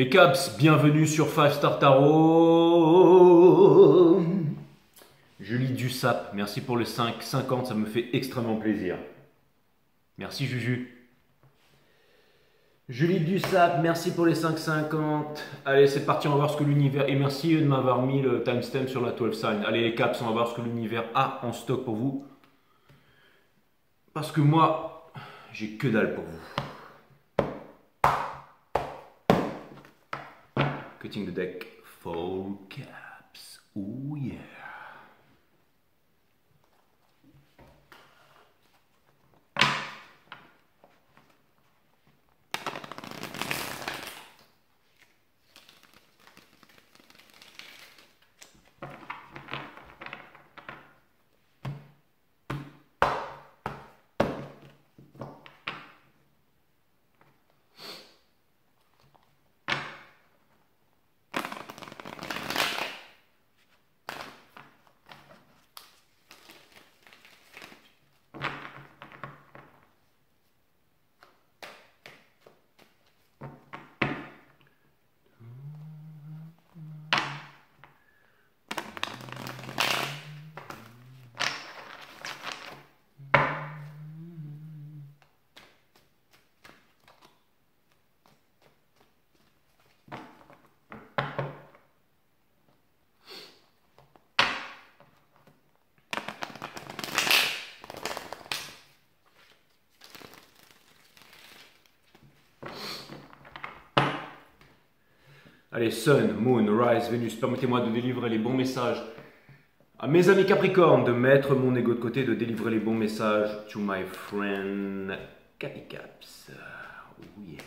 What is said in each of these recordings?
Les Caps, bienvenue sur 5 Star Tarot. Julie Dussap, merci pour le 5,50, ça me fait extrêmement plaisir. Merci Juju. Julie Dussap, merci pour les 5,50. Allez, c'est parti, on va voir ce que l'univers... Et merci de m'avoir mis le timestamp sur la 12 sign. Allez les Caps, on va voir ce que l'univers a en stock pour vous. Parce que moi, j'ai que dalle pour vous. Cutting the deck, full caps. Oh yeah. Allez, Sun, Moon, Rise, Vénus, permettez-moi de délivrer les bons messages à mes amis Capricorne, de mettre mon ego de côté, de délivrer les bons messages to my friend Capicaps. Oh yeah.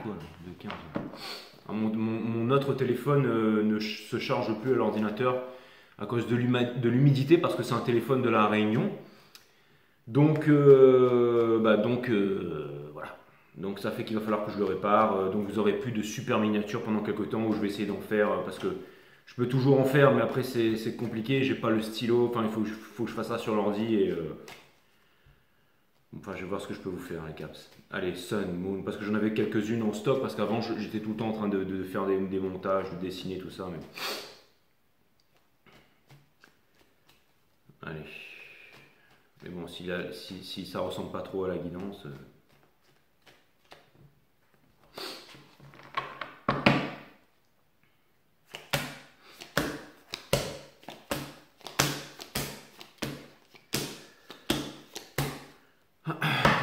Quoi, de 15. Mon autre téléphone ne se charge plus à l'ordinateur à cause de l'humidité parce que c'est un téléphone de la Réunion. Donc, voilà. Donc ça fait qu'il va falloir que je le répare. Donc vous aurez plus de super miniatures pendant quelques temps où je vais essayer d'en faire parce que je peux toujours en faire, mais après c'est compliqué. J'ai pas le stylo. Enfin, il faut que je fasse ça sur l'ordi et enfin, je vais voir ce que je peux vous faire, les Caps. Allez, Sun, Moon, parce que j'en avais quelques-unes en stock, parce qu'avant, j'étais tout le temps en train de faire des montages, de dessiner, tout ça. Mais... Allez. Mais bon, si ça ressemble pas trop à la guidance...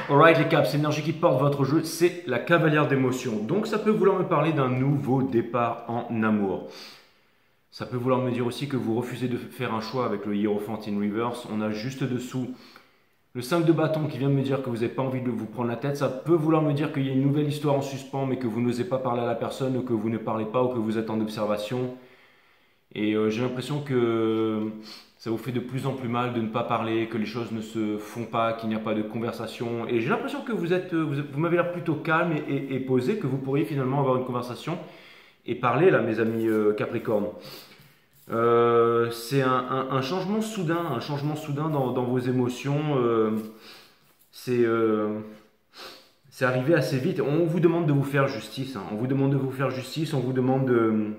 Alright les Caps, l'énergie qui porte votre jeu, c'est la cavalière d'émotion. Donc ça peut vouloir me parler d'un nouveau départ en amour. Ça peut vouloir me dire aussi que vous refusez de faire un choix avec le Hierophant in Reverse. On a juste dessous le 5 de bâton qui vient me dire que vous n'avez pas envie de vous prendre la tête. Ça peut vouloir me dire qu'il y a une nouvelle histoire en suspens mais que vous n'osez pas parler à la personne, ou que vous ne parlez pas, ou que vous êtes en observation. Et j'ai l'impression que ça vous fait de plus en plus mal de ne pas parler, que les choses ne se font pas, qu'il n'y a pas de conversation. Et j'ai l'impression que vous m'avez l'air plutôt calme et posé, que vous pourriez finalement avoir une conversation et parler là, mes amis Capricorne. C'est un changement soudain dans vos émotions. C'est arrivé assez vite. On vous demande de vous faire justice. On vous demande de vous faire justice. On vous demande de...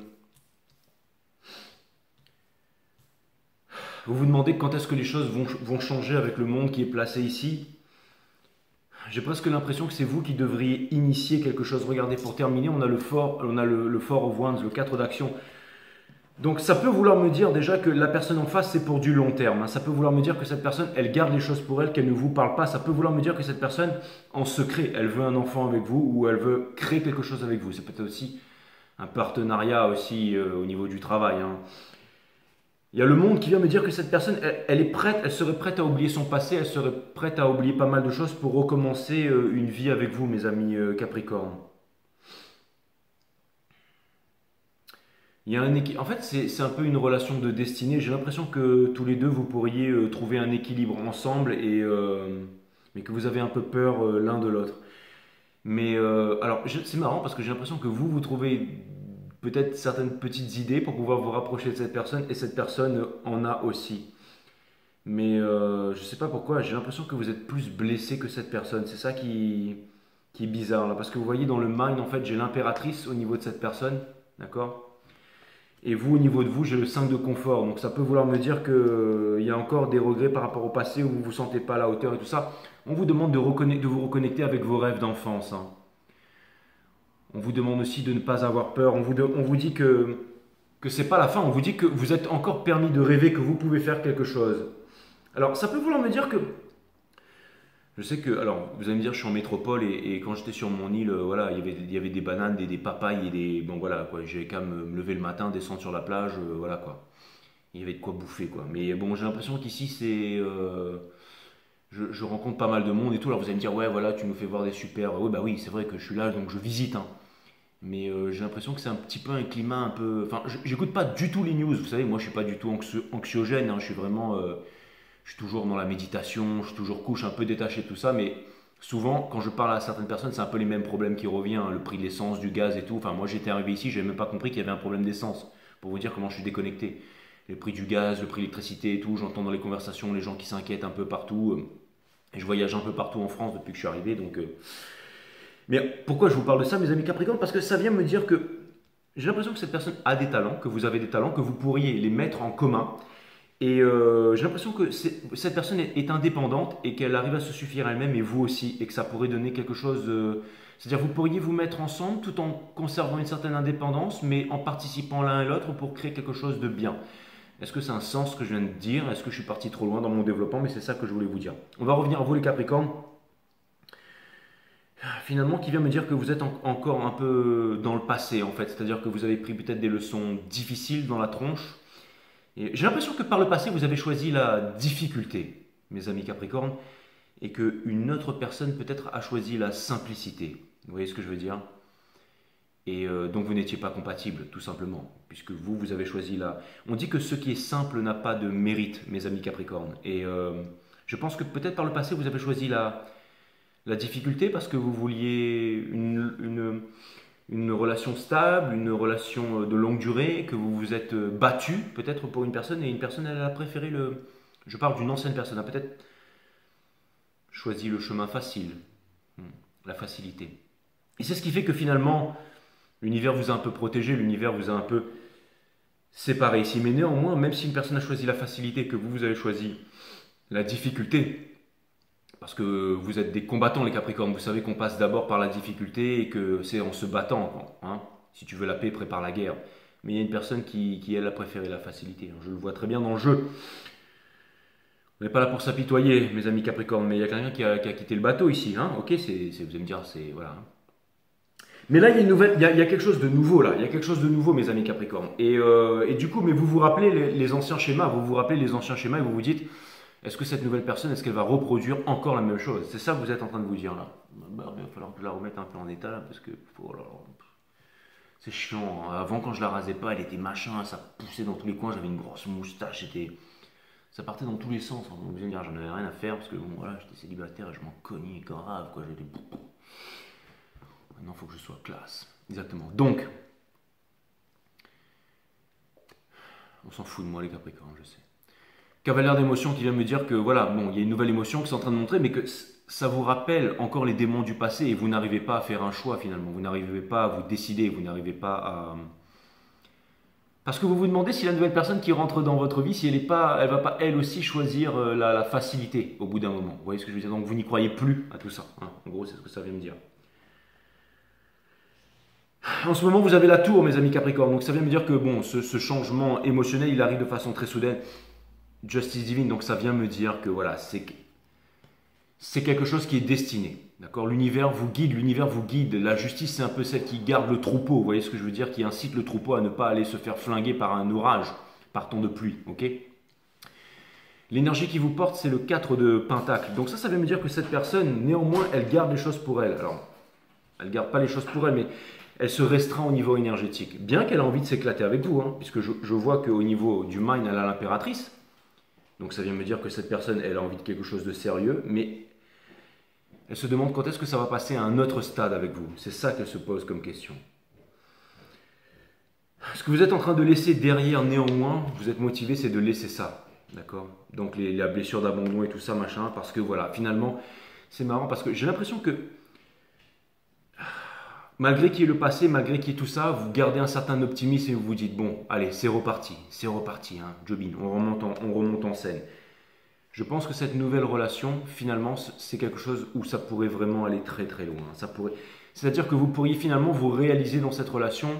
Vous vous demandez quand est-ce que les choses vont changer avec le monde qui est placé ici. J'ai presque l'impression que c'est vous qui devriez initier quelque chose. Regardez, pour terminer, on a le Four of Wands, le 4 d'action. Donc ça peut vouloir me dire déjà que la personne en face, c'est pour du long terme. Ça peut vouloir me dire que cette personne, elle garde les choses pour elle, qu'elle ne vous parle pas. Ça peut vouloir me dire que cette personne, en secret, elle veut un enfant avec vous ou elle veut créer quelque chose avec vous. C'est peut-être aussi un partenariat aussi au niveau du travail. Il y a le monde qui vient me dire que cette personne, elle est prête, elle serait prête à oublier son passé, elle serait prête à oublier pas mal de choses pour recommencer une vie avec vous, mes amis Capricorne. Il y a en fait, c'est un peu une relation de destinée. J'ai l'impression que tous les deux, vous pourriez trouver un équilibre ensemble, mais que vous avez un peu peur l'un de l'autre. Mais alors, c'est marrant parce que j'ai l'impression que vous trouvez peut-être certaines petites idées pour pouvoir vous rapprocher de cette personne et cette personne en a aussi. Mais je sais pas pourquoi, j'ai l'impression que vous êtes plus blessé que cette personne. C'est ça qui est bizarre là. Parce que vous voyez dans le mind, en fait, j'ai l'impératrice au niveau de cette personne. D'accord? Et vous, au niveau de vous, j'ai le 5 de confort. Donc ça peut vouloir me dire qu'il y a encore des regrets par rapport au passé où vous ne vous sentez pas à la hauteur et tout ça. On vous demande de vous reconnecter avec vos rêves d'enfance, hein. On vous demande aussi de ne pas avoir peur. On vous dit que c'est pas la fin. On vous dit que vous êtes encore permis de rêver, que vous pouvez faire quelque chose. Alors ça peut vouloir me dire que je sais que, alors, vous allez me dire, je suis en métropole et quand j'étais sur mon île, voilà, il y avait des bananes, des papayes et des. Bon, voilà, quoi. J'avais qu'à me lever le matin, descendre sur la plage, voilà, quoi. Il y avait de quoi bouffer, quoi. Mais bon, j'ai l'impression qu'ici, c'est. Je rencontre pas mal de monde et tout. Alors, vous allez me dire, ouais, voilà, tu nous fais voir des super. Oui, bah oui, c'est vrai que je suis là, donc je visite, hein. Mais j'ai l'impression que c'est un petit peu un climat un peu. Enfin, j'écoute pas du tout les news, vous savez, moi, je suis pas du tout anxiogène, hein. Je suis vraiment. Je suis toujours dans la méditation, je suis toujours couche un peu détaché de tout ça, mais souvent, quand je parle à certaines personnes, c'est un peu les mêmes problèmes qui reviennent, hein, le prix de l'essence, du gaz et tout. Enfin, moi, j'étais arrivé ici, je n'avais même pas compris qu'il y avait un problème d'essence, pour vous dire comment je suis déconnecté. Le prix du gaz, le prix de l'électricité et tout, j'entends dans les conversations les gens qui s'inquiètent un peu partout. Et je voyage un peu partout en France depuis que je suis arrivé, donc. Mais pourquoi je vous parle de ça, mes amis Capricornes? Parce que ça vient me dire que j'ai l'impression que cette personne a des talents, que vous avez des talents, que vous pourriez les mettre en commun. Et j'ai l'impression que cette personne est indépendante et qu'elle arrive à se suffire elle-même et vous aussi, et que ça pourrait donner quelque chose de. C'est-à-dire vous pourriez vous mettre ensemble tout en conservant une certaine indépendance, mais en participant l'un et l'autre pour créer quelque chose de bien. Est-ce que c'est un sens ce que je viens de dire? Est-ce que je suis parti trop loin dans mon développement? Mais c'est ça que je voulais vous dire. On va revenir à vous les Capricornes. Finalement, qui vient me dire que vous êtes encore un peu dans le passé en fait, c'est-à-dire que vous avez pris peut-être des leçons difficiles dans la tronche. Et j'ai l'impression que par le passé, vous avez choisi la difficulté, mes amis Capricornes, et qu'une autre personne peut-être a choisi la simplicité. Vous voyez ce que je veux dire? Et donc vous n'étiez pas compatible, tout simplement, puisque vous avez choisi la. On dit que ce qui est simple n'a pas de mérite, mes amis Capricornes. Et je pense que peut-être par le passé, vous avez choisi la difficulté parce que vous vouliez une relation stable, une relation de longue durée, que vous vous êtes battu peut-être pour une personne et une personne elle a préféré le. Je parle d'une ancienne personne, a peut-être choisi le chemin facile, la facilité. Et c'est ce qui fait que finalement l'univers vous a un peu protégé, l'univers vous a un peu séparé ici. Mais néanmoins, même si une personne a choisi la facilité, que vous avez choisi la difficulté, parce que vous êtes des combattants les Capricornes, vous savez qu'on passe d'abord par la difficulté et que c'est en se battant, hein. Si tu veux la paix, prépare la guerre. Mais il y a une personne qui elle, a préféré la facilité. Je le vois très bien dans le jeu. On n'est pas là pour s'apitoyer, mes amis Capricornes, mais il y a quelqu'un qui a quitté le bateau ici, hein. Ok, vous allez me dire, c'est. Voilà. Mais là, il y a une nouvelle, il y a quelque chose de nouveau là. Il y a quelque chose de nouveau, mes amis Capricornes. Et du coup, mais vous vous rappelez les anciens schémas, vous vous rappelez les anciens schémas et vous vous dites, est-ce que cette nouvelle personne, est-ce qu'elle va reproduire encore la même chose? C'est ça que vous êtes en train de vous dire là. Bah, il va falloir que je la remette un peu en état là, parce que c'est chiant, hein. Avant, quand je la rasais pas, elle était machin, ça poussait dans tous les coins, j'avais une grosse moustache, ça partait dans tous les sens, hein. Vous allez me dire, j'en avais rien à faire parce que bon, voilà, j'étais célibataire et je m'en cognais grave, quoi. Maintenant, il faut que je sois classe. Exactement. Donc, on s'en fout de moi, les Capricornes, je sais. Cavalier d'émotion qui vient me dire que voilà, bon, il y a une nouvelle émotion qui est en train de montrer, mais que ça vous rappelle encore les démons du passé et vous n'arrivez pas à faire un choix finalement. Vous n'arrivez pas à vous décider, vous n'arrivez pas à. Parce que vous vous demandez si la nouvelle personne qui rentre dans votre vie, si elle va pas elle aussi choisir la facilité au bout d'un moment. Vous voyez ce que je veux dire? Donc vous n'y croyez plus à tout ça, hein. En gros, c'est ce que ça vient me dire. En ce moment, vous avez la tour, mes amis Capricornes. Donc ça vient me dire que bon, ce changement émotionnel, il arrive de façon très soudaine. Justice divine, donc ça vient me dire que voilà, c'est quelque chose qui est destiné. D'accord? L'univers vous guide, l'univers vous guide. La justice, c'est un peu celle qui garde le troupeau, vous voyez ce que je veux dire? Qui incite le troupeau à ne pas aller se faire flinguer par un orage, par temps de pluie. Ok? L'énergie qui vous porte, c'est le 4 de Pentacle. Donc ça veut me dire que cette personne, néanmoins, elle garde les choses pour elle. Alors, elle ne garde pas les choses pour elle, mais elle se restreint au niveau énergétique. Bien qu'elle a envie de s'éclater avec vous, hein, puisque je vois qu'au niveau du mind, elle a l'impératrice. Donc ça vient me dire que cette personne, elle a envie de quelque chose de sérieux, mais Elle se demande quand est-ce que ça va passer à un autre stade avec vous. C'est ça qu'elle se pose comme question. Ce que vous êtes en train de laisser derrière néanmoins, vous êtes motivé, c'est de laisser ça. D'accord? Donc la blessure d'abandon et tout ça, machin, parce que voilà, finalement, c'est marrant parce que j'ai l'impression que malgré qu'il y ait le passé, malgré qu'il y ait tout ça, vous gardez un certain optimisme et vous vous dites, bon, allez, c'est reparti, hein, Jobin, on remonte en scène. Je pense que cette nouvelle relation, finalement, c'est quelque chose où ça pourrait vraiment aller très très loin. C'est-à-dire que vous pourriez finalement vous réaliser dans cette relation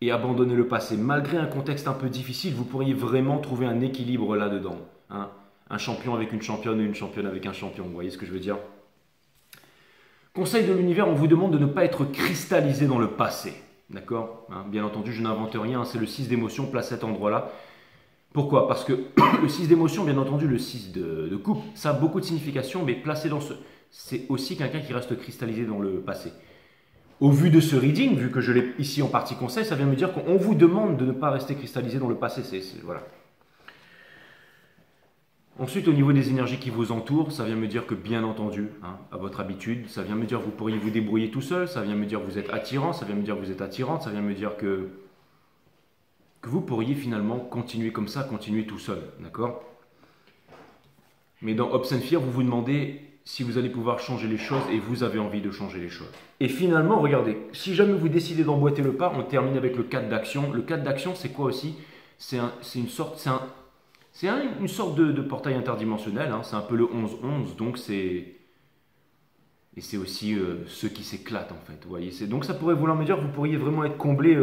et abandonner le passé. Malgré un contexte un peu difficile, vous pourriez vraiment trouver un équilibre là-dedans. Hein. Un champion avec une championne et une championne avec un champion, vous voyez ce que je veux dire? Conseil de l'univers, on vous demande de ne pas être cristallisé dans le passé. D'accord? Hein, bien entendu, je n'invente rien, c'est le 6 d'émotion, place à cet endroit-là. Pourquoi? Parce que le 6 d'émotion, bien entendu, le 6 de coupe, ça a beaucoup de signification, mais placé dans ce... C'est aussi quelqu'un qui reste cristallisé dans le passé. Au vu de ce reading, vu que je l'ai ici en partie conseil, ça vient me dire qu'on vous demande de ne pas rester cristallisé dans le passé. Voilà. Ensuite, au niveau des énergies qui vous entourent, ça vient me dire que, bien entendu, hein, à votre habitude, ça vient me dire que vous pourriez vous débrouiller tout seul, ça vient me dire que vous êtes attirant, ça vient me dire que vous êtes attirante, ça vient me dire que vous pourriez finalement continuer comme ça, continuer tout seul, d'accord? Mais dans Hopes and Fear, vous vous demandez si vous allez pouvoir changer les choses et vous avez envie de changer les choses. Et finalement, regardez, si jamais vous décidez d'emboîter le pas, on termine avec le 4 d'action. Le 4 d'action, c'est quoi aussi? C'est une sorte de portail interdimensionnel, hein. C'est un peu le 11-11, donc c'est... Et c'est aussi ceux qui s'éclatent en fait, vous voyez. Donc ça pourrait vouloir me dire que vous pourriez vraiment être comblé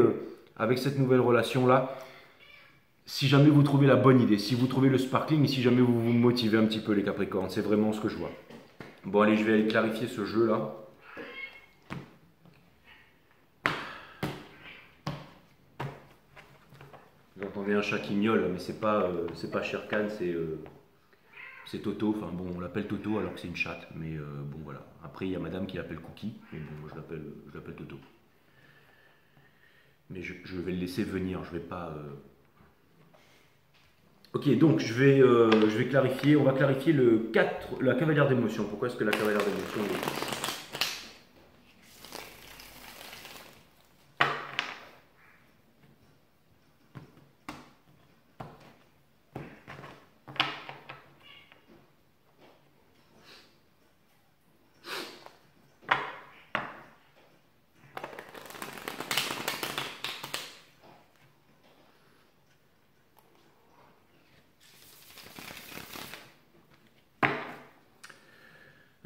avec cette nouvelle relation-là, si jamais vous trouvez la bonne idée, si vous trouvez le sparkling et si jamais vous vous motivez un petit peu les Capricornes, c'est vraiment ce que je vois. Bon allez, je vais aller clarifier ce jeu-là. Vous entendez un chat qui miaule, mais c'est pas Shere Khan, c'est Toto. Enfin bon, on l'appelle Toto alors que c'est une chatte, mais bon voilà. Après il y a madame qui l'appelle Cookie, mais bon moi je l'appelle Toto. Mais je vais le laisser venir, je vais pas... Ok, donc je vais clarifier, on va clarifier le 4, la cavalière d'émotion. Pourquoi est-ce que la cavalière d'émotion est ici?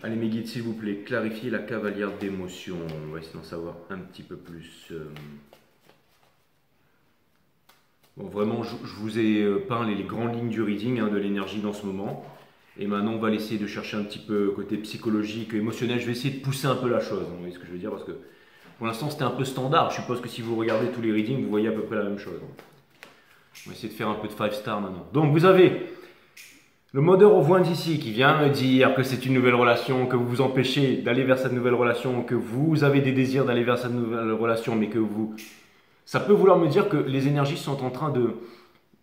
Allez mes guides, s'il vous plaît, clarifiez la cavalière d'émotion. On va essayer d'en savoir un petit peu plus. Bon, vraiment, je vous ai peint les grandes lignes du reading, hein, de l'énergie dans ce moment. Et maintenant, on va essayer de chercher un petit peu côté psychologique, émotionnel. Je vais essayer de pousser un peu la chose, vous voyez ce que je veux dire? Parce que pour l'instant, c'était un peu standard. Je suppose que si vous regardez tous les readings, vous voyez à peu près la même chose. On va essayer de faire un peu de 5 stars maintenant. Donc, vous avez... le modeur au point ici qui vient me dire que c'est une nouvelle relation, que vous vous empêchez d'aller vers cette nouvelle relation, que vous avez des désirs d'aller vers cette nouvelle relation, mais que vous... Ça peut vouloir me dire que les énergies sont en train de...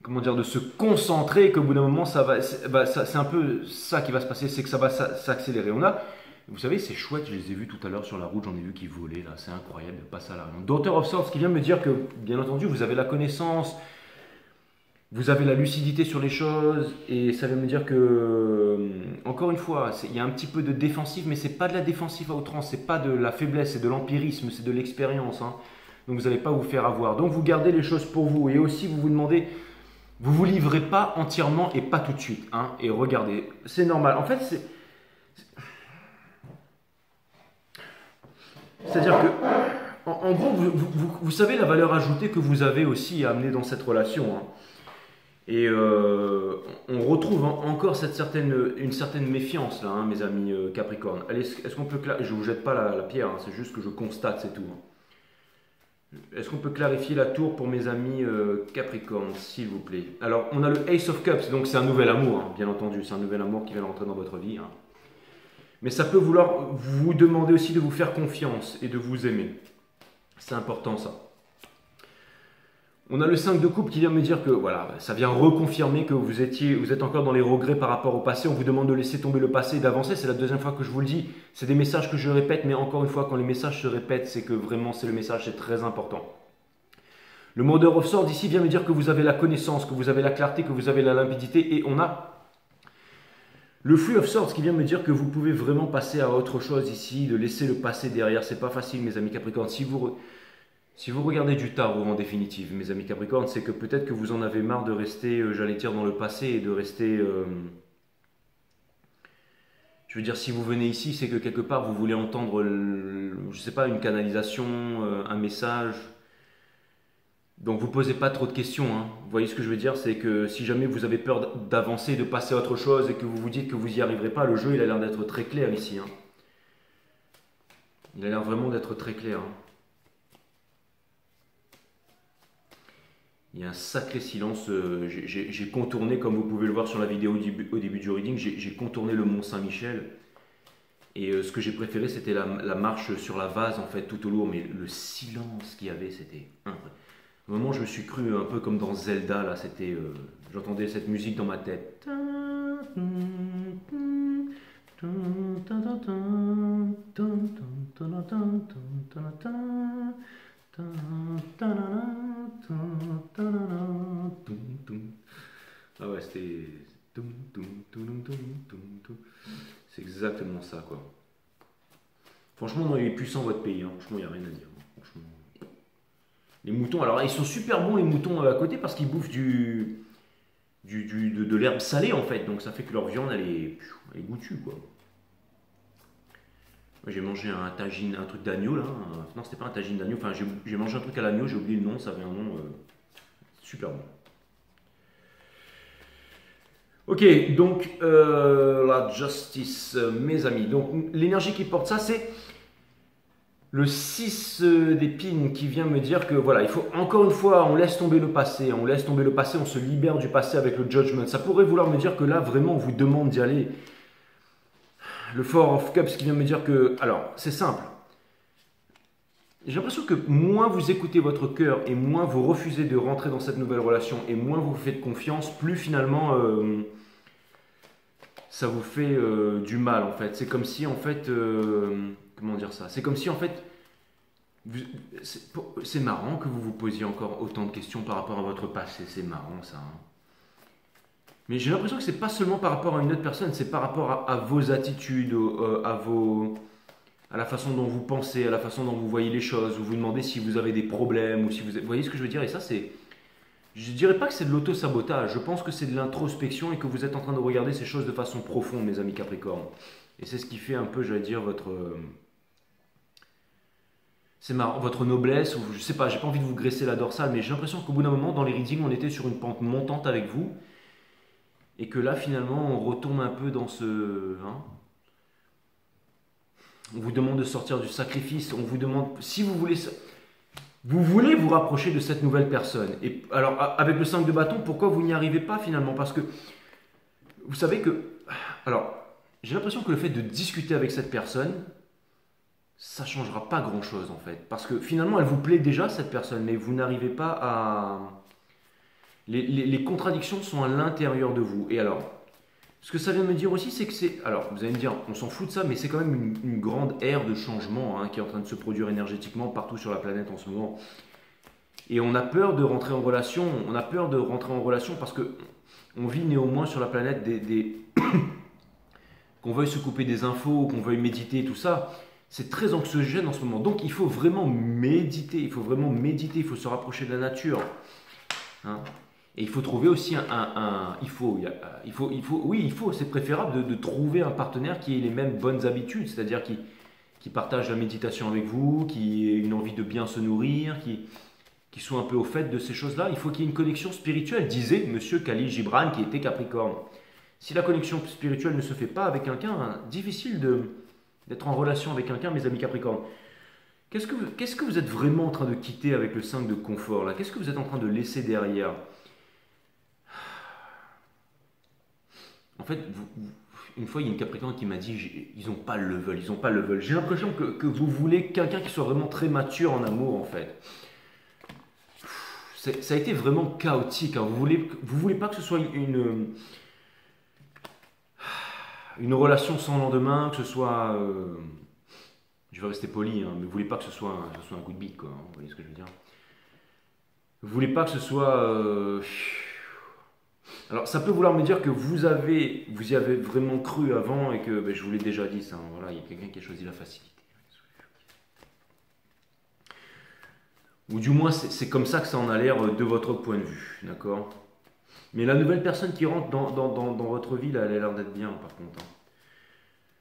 comment dire, de se concentrer, qu'au bout d'un moment, ça va... c'est un peu ça qui va se passer, c'est que ça va s'accélérer. On a... Vous savez, c'est chouette, je les ai vus tout à l'heure sur la route, j'en ai vu qui volaient, là, c'est incroyable, de passer à la rayon. Daughter of Swords qui vient me dire que, bien entendu, vous avez la connaissance... vous avez la lucidité sur les choses et ça veut me dire que, encore une fois, il y a un petit peu de défensif, mais c'est pas de la défensive à outrance, c'est pas de la faiblesse, c'est de l'empirisme, c'est de l'expérience. Hein. Donc vous n'allez pas vous faire avoir. Donc vous gardez les choses pour vous et aussi vous vous demandez, vous vous livrez pas entièrement et pas tout de suite. Hein. Et regardez, c'est normal. En fait, c'est-à-dire que, en gros, vous savez la valeur ajoutée que vous avez aussi à amener dans cette relation. Hein. Et on retrouve encore une certaine méfiance là, hein, mes amis Capricorne. Allez, est-ce qu'on peut je vous jette pas la pierre, hein, c'est juste que je constate, c'est tout. Hein. Est-ce qu'on peut clarifier la tour pour mes amis Capricorne, s'il vous plaît? Alors, on a le Ace of Cups, donc c'est un nouvel amour, hein, bien entendu, c'est un nouvel amour qui vient rentrer dans votre vie. Hein. Mais ça peut vouloir vous demander aussi de vous faire confiance et de vous aimer. C'est important ça. On a le 5 de coupe qui vient me dire que voilà, ça vient reconfirmer que vous êtes encore dans les regrets par rapport au passé. On vous demande de laisser tomber le passé et d'avancer. C'est la deuxième fois que je vous le dis. C'est des messages que je répète, mais encore une fois, quand les messages se répètent, c'est que vraiment, c'est le message, c'est très important. Le Mother of Swords ici vient me dire que vous avez la connaissance, que vous avez la clarté, que vous avez la limpidité. Et on a le Free of Swords qui vient me dire que vous pouvez vraiment passer à autre chose ici, de laisser le passé derrière. C'est pas facile, mes amis Capricorne. Si vous regardez du tarot en définitive, mes amis Capricorne, c'est que peut-être que vous en avez marre de rester, j'allais dire, dans le passé et de rester... je veux dire, si vous venez ici, c'est que quelque part, vous voulez entendre, je sais pas, une canalisation, un message. Donc vous ne posez pas trop de questions. Hein. Vous voyez ce que je veux dire? C'est que si jamais vous avez peur d'avancer, de passer à autre chose et que vous vous dites que vous n'y arriverez pas, le jeu, il a l'air d'être très clair ici. Hein. Il a l'air vraiment d'être très clair. Hein. Il y a un sacré silence. J'ai contourné, comme vous pouvez le voir sur la vidéo au début du reading, j'ai contourné le Mont Saint-Michel. Et ce que j'ai préféré, c'était la marche sur la vase, en fait, tout au long. Mais le silence qu'il y avait, c'était incroyable. Au moment où je me suis cru un peu comme dans Zelda, là, c'était... j'entendais cette musique dans ma tête. Ah ouais, c'était... C'est exactement ça, quoi. Franchement, non, il est puissant votre pays. Hein. Franchement, il n'y a rien à dire. Hein. Franchement. Les moutons, alors ils sont super bons les moutons à côté parce qu'ils bouffent de l'herbe salée en fait. Donc ça fait que leur viande elle est goûtue quoi. Moi j'ai mangé un tagine, un truc d'agneau là. Non, c'était pas un tagine d'agneau. Enfin, j'ai mangé un truc à l'agneau, j'ai oublié le nom, ça avait un nom super bon. Ok, donc la justice, mes amis. Donc l'énergie qui porte ça, c'est le 6 d'épines qui vient me dire que voilà, il faut encore une fois, on laisse tomber le passé, on laisse tomber le passé, on se libère du passé avec le judgment. Ça pourrait vouloir me dire que là, vraiment, on vous demande d'y aller. Le Four of Cups qui vient me dire que, alors, c'est simple. J'ai l'impression que moins vous écoutez votre cœur et moins vous refusez de rentrer dans cette nouvelle relation et moins vous faites confiance, plus finalement ça vous fait du mal en fait. C'est comme si en fait, comment dire ça? C'est comme si en fait, c'est marrant que vous vous posiez encore autant de questions par rapport à votre passé. C'est marrant ça. Hein. Mais j'ai l'impression que c'est pas seulement par rapport à une autre personne, c'est par rapport à vos attitudes, à la façon dont vous pensez, à la façon dont vous voyez les choses. Vous vous demandez si vous avez des problèmes ou si vous voyez ce que je veux dire. Et ça, c'est, je dirais pas que c'est de l'auto-sabotage. Je pense que c'est de l'introspection et que vous êtes en train de regarder ces choses de façon profonde, mes amis Capricorne. Et c'est ce qui fait un peu, j'allais dire, c'est marrant, votre noblesse, ou je sais pas, j'ai pas envie de vous graisser la dorsale, mais j'ai l'impression qu'au bout d'un moment, dans les readings, on était sur une pente montante avec vous, et que là, finalement, on retombe un peu dans ce... Hein, on vous demande de sortir du sacrifice, on vous demande, si vous voulez vous rapprocher de cette nouvelle personne. Et alors, avec le 5 de bâton, pourquoi vous n'y arrivez pas finalement? Parce que, vous savez que... Alors, j'ai l'impression que le fait de discuter avec cette personne, ça ne changera pas grand-chose en fait. Parce que finalement, elle vous plaît déjà, cette personne, mais vous n'arrivez pas à... Les contradictions sont à l'intérieur de vous. Et alors, ce que ça vient de me dire aussi, c'est que c'est... Alors, vous allez me dire, on s'en fout de ça, mais c'est quand même une grande ère de changement hein, qui est en train de se produire énergétiquement partout sur la planète en ce moment. Et on a peur de rentrer en relation, parce que on vit néanmoins sur la planète qu'on veuille se couper des infos, qu'on veuille méditer, tout ça. C'est très anxiogène en ce moment. Donc il faut vraiment méditer, il faut se rapprocher de la nature. Hein. Et il faut trouver aussi c'est préférable de trouver un partenaire qui ait les mêmes bonnes habitudes, c'est-à-dire qui partage la méditation avec vous, qui ait une envie de bien se nourrir, qui soit un peu au fait de ces choses-là. Il faut qu'il y ait une connexion spirituelle, disait Monsieur Khalil Gibran qui était Capricorne. Si la connexion spirituelle ne se fait pas avec quelqu'un, hein, difficile d'être en relation avec quelqu'un, mes amis Capricorne. Qu'est-ce que vous êtes vraiment en train de quitter avec le 5 de confort là? Qu'est-ce que vous êtes en train de laisser derrière? En fait, une fois, il y a une Capricorne qui m'a dit ils n'ont pas le level, ils n'ont pas le level. J'ai l'impression que vous voulez quelqu'un qui soit vraiment très mature en amour, en fait. ça a été vraiment chaotique. Hein. Vous voulez pas que ce soit une relation sans lendemain, que ce soit... je vais rester poli, hein, mais vous voulez pas que ce soit un coup de bite, quoi. Hein, vous voyez ce que je veux dire? Vous voulez pas que ce soit... Alors, ça peut vouloir me dire que vous y avez vraiment cru avant et que, ben, je vous l'ai déjà dit, ça. Hein, voilà, il y a quelqu'un qui a choisi la facilité. Ou du moins, c'est comme ça que ça en a l'air de votre point de vue, d'accord? Mais la nouvelle personne qui rentre dans votre vie, là, elle a l'air d'être bien, par contre. Hein.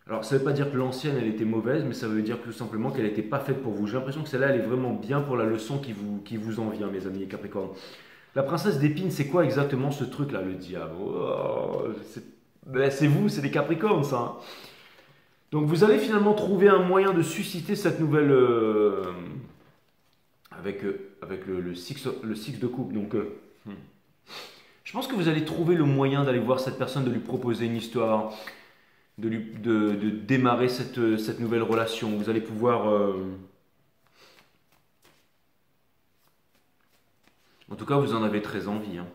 Alors, ça ne veut pas dire que l'ancienne, elle était mauvaise, mais ça veut dire tout simplement qu'elle n'était pas faite pour vous. J'ai l'impression que celle-là, elle est vraiment bien pour la leçon qui vous en vient, mes amis les Capricornes. La princesse d'épines, c'est quoi exactement ce truc-là, le diable? Oh, c'est vous, c'est les Capricornes, ça. Hein. Donc, vous allez finalement trouver un moyen de susciter cette nouvelle... avec le six de coupe. Donc, je pense que vous allez trouver le moyen d'aller voir cette personne, de lui proposer une histoire, de démarrer cette nouvelle relation. Vous allez pouvoir... En tout cas, vous en avez très envie. Hein.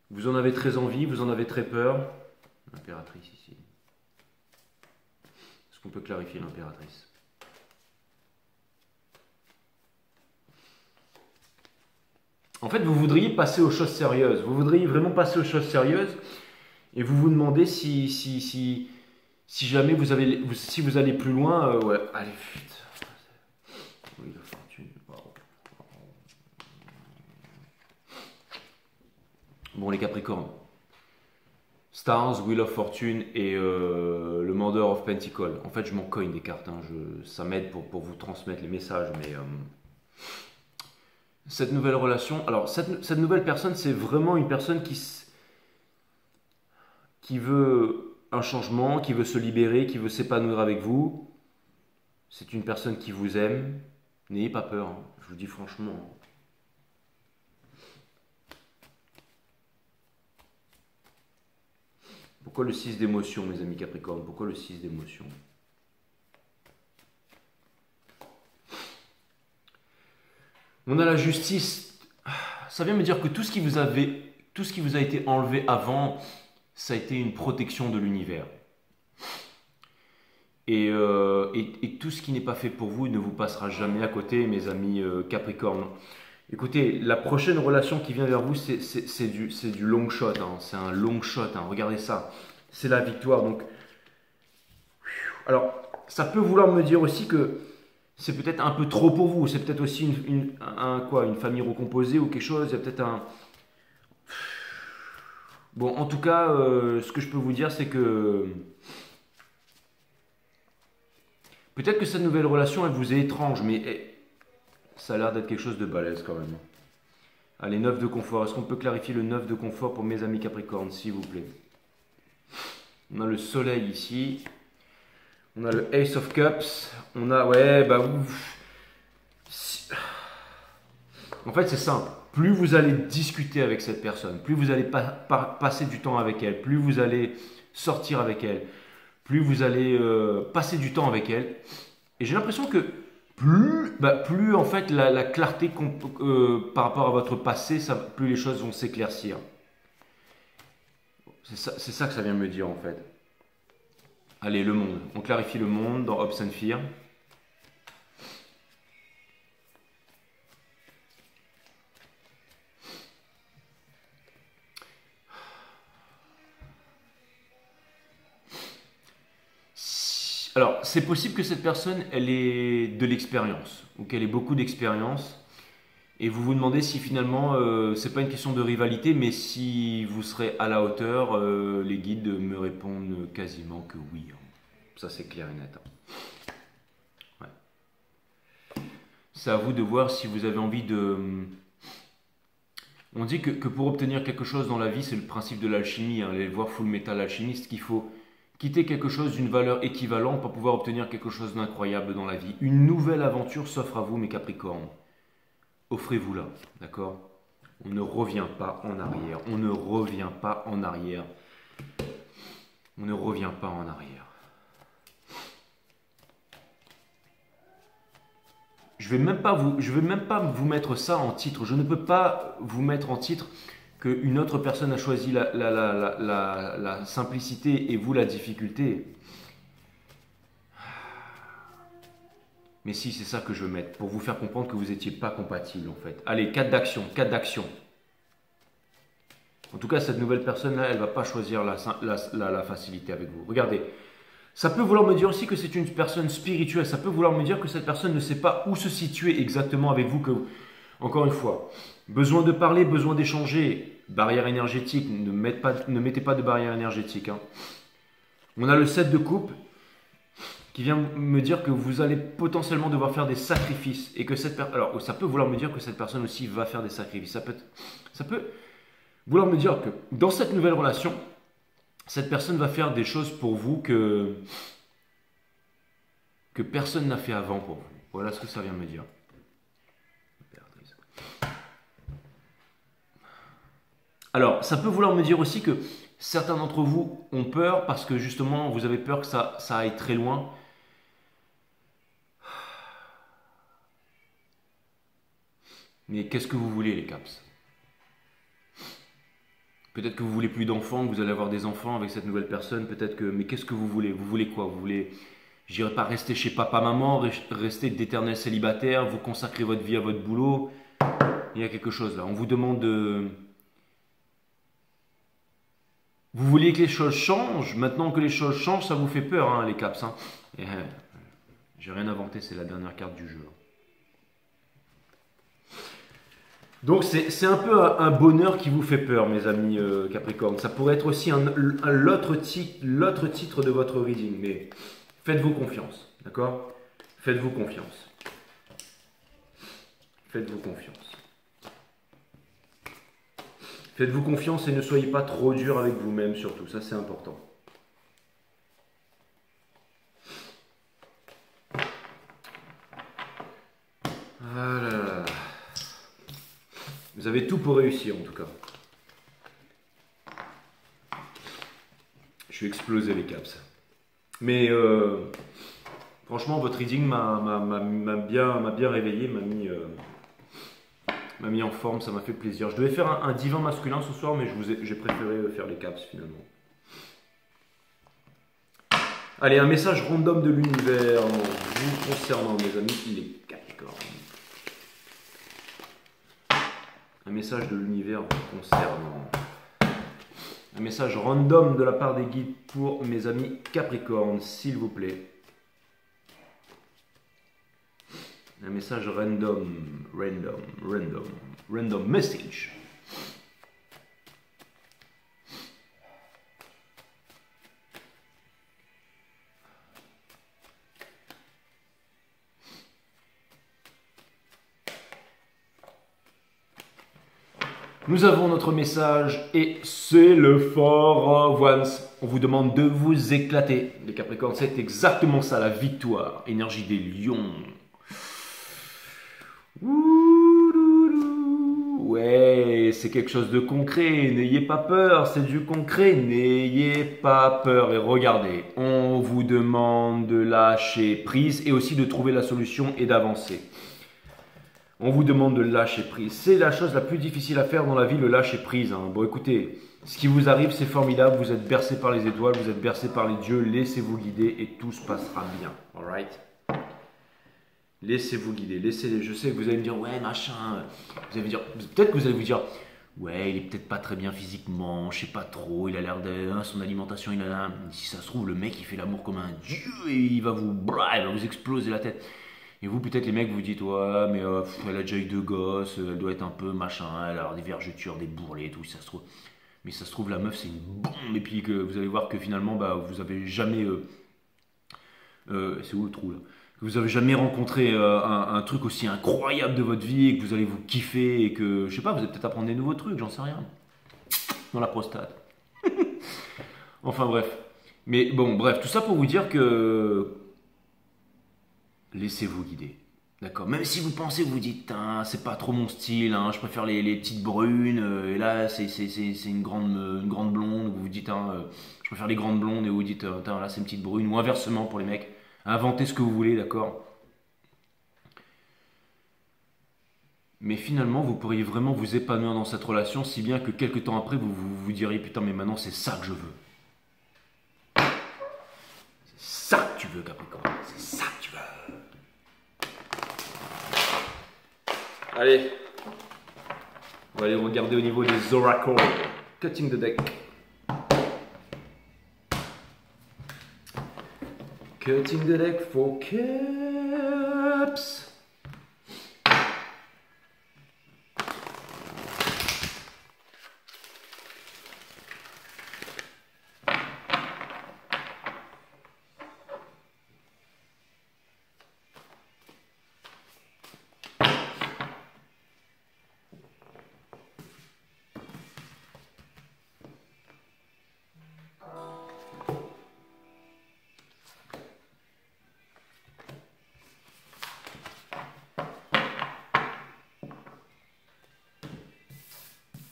Vous en avez très envie, vous en avez très peur. L'impératrice ici. Est-ce qu'on peut clarifier l'impératrice? En fait, vous voudriez passer aux choses sérieuses. Vous voudriez vraiment passer aux choses sérieuses et vous vous demandez si jamais si vous allez plus loin. Ouais, allez, vite. Oui, la fortune. Wow. Bon, les Capricornes. Stars, Wheel of Fortune et le Mender of Pentacle. En fait, je m'en cogne des cartes. Hein. Ça m'aide pour vous transmettre les messages, mais... cette nouvelle relation, alors cette nouvelle personne, c'est vraiment une personne qui veut un changement, qui veut se libérer, qui veut s'épanouir avec vous. C'est une personne qui vous aime. N'ayez pas peur, hein, je vous dis franchement. Pourquoi le 6 d'émotion, mes amis Capricorne? Pourquoi le 6 d'émotion? On a la justice. Ça vient me dire que tout ce qui vous a été enlevé avant, ça a été une protection de l'univers. Et tout ce qui n'est pas fait pour vous ne vous passera jamais à côté, mes amis Capricorne. Écoutez, la prochaine relation qui vient vers vous, c'est du long shot. Hein. C'est un long shot. Hein. Regardez ça. C'est la victoire. Donc, alors, ça peut vouloir me dire aussi que c'est peut-être un peu trop pour vous. C'est peut-être aussi une famille recomposée ou quelque chose. Il y a peut-être un... Bon, en tout cas, ce que je peux vous dire, c'est que... Peut-être que cette nouvelle relation, elle vous est étrange, mais ça a l'air d'être quelque chose de balèze quand même. Allez, 9 de confort. Est-ce qu'on peut clarifier le 9 de confort pour mes amis Capricorne, s'il vous plaît? On a le soleil ici. On a le Ace of Cups. On a... Ouais, bah... En fait, c'est simple. Plus vous allez discuter avec cette personne, plus vous allez passer du temps avec elle, plus vous allez sortir avec elle, plus vous allez passer du temps avec elle. Et j'ai l'impression que plus en fait la clarté par rapport à votre passé, plus les choses vont s'éclaircir. C'est ça que ça vient me dire en fait. Allez, le monde. On clarifie le monde dans Hopes and Fear. Alors, c'est possible que cette personne, elle ait de l'expérience, ou qu'elle ait beaucoup d'expérience, et vous vous demandez si finalement, c'est pas une question de rivalité, mais si vous serez à la hauteur, les guides me répondent quasiment que oui. Ça, c'est clair et net. Ouais. C'est à vous de voir si vous avez envie de... On dit que pour obtenir quelque chose dans la vie, c'est le principe de l'alchimie. Hein. Allez voir Full Metal Alchemist, qu'il faut quitter quelque chose d'une valeur équivalente pour pouvoir obtenir quelque chose d'incroyable dans la vie. Une nouvelle aventure s'offre à vous, mes Capricornes. Offrez-vous-la, d'accord? On ne revient pas en arrière. On ne revient pas en arrière. On ne revient pas en arrière. Je je vais même pas vous mettre ça en titre. Je ne peux pas vous mettre en titre qu'une autre personne a choisi la simplicité et vous la difficulté. Mais si, c'est ça que je veux mettre, pour vous faire comprendre que vous n'étiez pas compatible en fait. Allez, 4 d'action, 4 d'action. En tout cas, cette nouvelle personne-là, elle ne va pas choisir la facilité avec vous. Regardez, ça peut vouloir me dire aussi que c'est une personne spirituelle. Ça peut vouloir me dire que cette personne ne sait pas où se situer exactement avec vous. Encore une fois, besoin de parler, besoin d'échanger. Barrière énergétique, ne mettez pas de barrière énergétique. Hein. On a le 7 de coupe qui vient me dire que vous allez potentiellement devoir faire des sacrifices. Et que alors, ça peut vouloir me dire que cette personne aussi va faire des sacrifices. Ça peut vouloir me dire que dans cette nouvelle relation, cette personne va faire des choses pour vous que personne n'a fait avant pour vous. Voilà ce que ça vient me dire. Alors, ça peut vouloir me dire aussi que certains d'entre vous ont peur parce que justement, vous avez peur que ça aille très loin. Mais qu'est-ce que vous voulez, les caps? Peut-être que vous voulez plus d'enfants, que vous allez avoir des enfants avec cette nouvelle personne. Peut-être que, mais qu'est-ce que vous voulez? Vous voulez quoi? Vous voulez, je dirais pas rester chez papa-maman, rester d'éternel célibataire, vous consacrer votre vie à votre boulot. Il y a quelque chose là. On vous demande de... Vous voulez que les choses changent? Maintenant que les choses changent, ça vous fait peur, hein, les caps. Hein. J'ai rien inventé, c'est la dernière carte du jeu. Donc c'est un peu un bonheur qui vous fait peur, mes amis Capricorne. Ça pourrait être aussi l'autre titre de votre reading, mais faites-vous confiance, d'accord? Faites-vous confiance. Faites-vous confiance. Faites-vous confiance et ne soyez pas trop dur avec vous-même surtout, ça c'est important. Ah là là. Vous avez tout pour réussir en tout cas. Je suis explosé les caps. Mais franchement, votre reading m'a bien réveillé, m'a mis en forme, ça m'a fait plaisir. Je devais faire un divin masculin ce soir, mais j'ai préféré faire les caps finalement. Allez, un message random de l'univers vous concernant, mes amis, les Capricornes. Un message de l'univers vous concernant. Un message random de la part des guides pour mes amis Capricorne, s'il vous plaît. Un message random message. Nous avons notre message et c'est le fort Ones. On vous demande de vous éclater. Les Capricornes, c'est exactement ça, la victoire. Énergie des lions. Ouais, c'est quelque chose de concret. N'ayez pas peur, c'est du concret. N'ayez pas peur. Et regardez, on vous demande de lâcher prise et aussi de trouver la solution et d'avancer. On vous demande de lâcher prise. C'est la chose la plus difficile à faire dans la vie, le lâcher prise. Hein. Bon, écoutez, ce qui vous arrive, c'est formidable. Vous êtes bercé par les étoiles, vous êtes bercé par les dieux. Laissez-vous guider et tout se passera bien. Alright? Laissez-vous guider. Laissez-les. Je sais que vous allez me dire, ouais, machin. Vous allez me dire, peut-être que vous allez vous dire, ouais, il est peut-être pas très bien physiquement, je sais pas trop. Il a l'air de, son alimentation, il a. Si ça se trouve, le mec, il fait l'amour comme un dieu et il va vous exploser la tête. Et vous, peut-être, les mecs, vous dites, ouais, mais elle a déjà eu 2 gosses, elle doit être un peu machin, elle a des vergetures, des bourrelets et tout, ça se trouve. Mais ça se trouve, la meuf, c'est une bombe. Et puis que vous allez voir que finalement, bah, vous avez jamais. C'est où le trou là? Que vous avez jamais rencontré un truc aussi incroyable de votre vie et que vous allez vous kiffer et que, je sais pas, vous allez peut-être apprendre des nouveaux trucs, j'en sais rien. Dans la prostate. Enfin bref. Mais bon, bref, tout ça pour vous dire que. Laissez-vous guider. D'accord. Même si vous pensez, vous dites, c'est pas trop mon style, hein, je préfère les petites brunes, et là c'est une grande blonde, ou vous dites, je préfère les grandes blondes, et vous dites, là c'est une petite brune, ou inversement pour les mecs. Inventez ce que vous voulez, d'accord. Mais finalement, vous pourriez vraiment vous épanouir dans cette relation, si bien que quelques temps après, vous diriez, putain, mais maintenant, c'est ça que je veux. C'est ça que tu veux, Capricorne. C'est ça que tu veux. Allez. On va aller regarder au niveau des oracles. Cutting the deck. Cutting the deck for cups.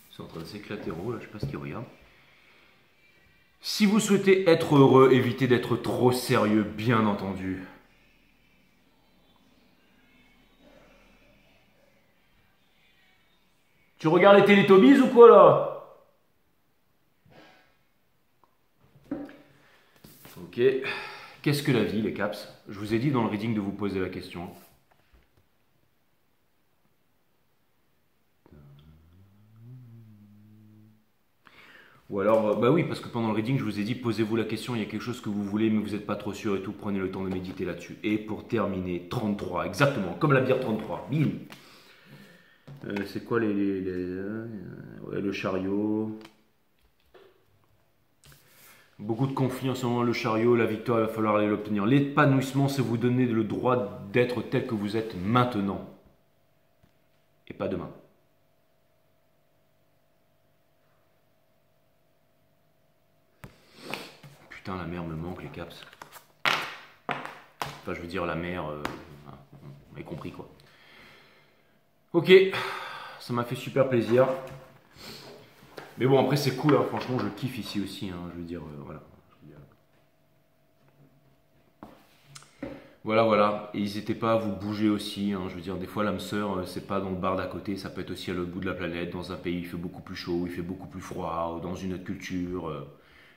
C'est en train de s'éclater en haut, là, je sais pas ce qu'il regarde. Si vous souhaitez être heureux, évitez d'être trop sérieux, bien entendu. Tu regardes les Télétobies ou quoi, là? Ok. Qu'est-ce que la vie, les caps? Je vous ai dit dans le reading de vous poser la question. Ou alors, bah oui, parce que pendant le reading, je vous ai dit, posez-vous la question, il y a quelque chose que vous voulez, mais vous n'êtes pas trop sûr et tout, prenez le temps de méditer là-dessus. Et pour terminer, 33, exactement, comme la bière 33, bim. C'est quoi ouais, le chariot. Beaucoup de conflits en ce moment, le chariot, la victoire, il va falloir aller l'obtenir. L'épanouissement, c'est vous donner le droit d'être tel que vous êtes maintenant. Et pas demain. Putain, la mer me manque, les caps. Enfin, je veux dire, la mer, on a compris, quoi. Ok, ça m'a fait super plaisir. Mais bon, après, c'est cool, hein. Franchement, je kiffe ici aussi, hein. Je veux dire, voilà. Voilà. Et n'hésitez pas à vous bouger aussi, hein. Je veux dire, des fois, l'âme sœur, c'est pas dans le bar d'à côté, ça peut être aussi à l'autre bout de la planète, dans un pays où il fait beaucoup plus chaud, il fait beaucoup plus froid, ou dans une autre culture,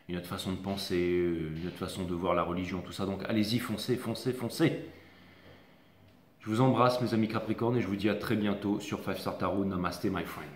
une autre façon de penser, une autre façon de voir la religion, tout ça. Donc, allez-y, foncez. Je vous embrasse, mes amis Capricornes, et je vous dis à très bientôt sur 5 Star Tarot. Namaste, my friend.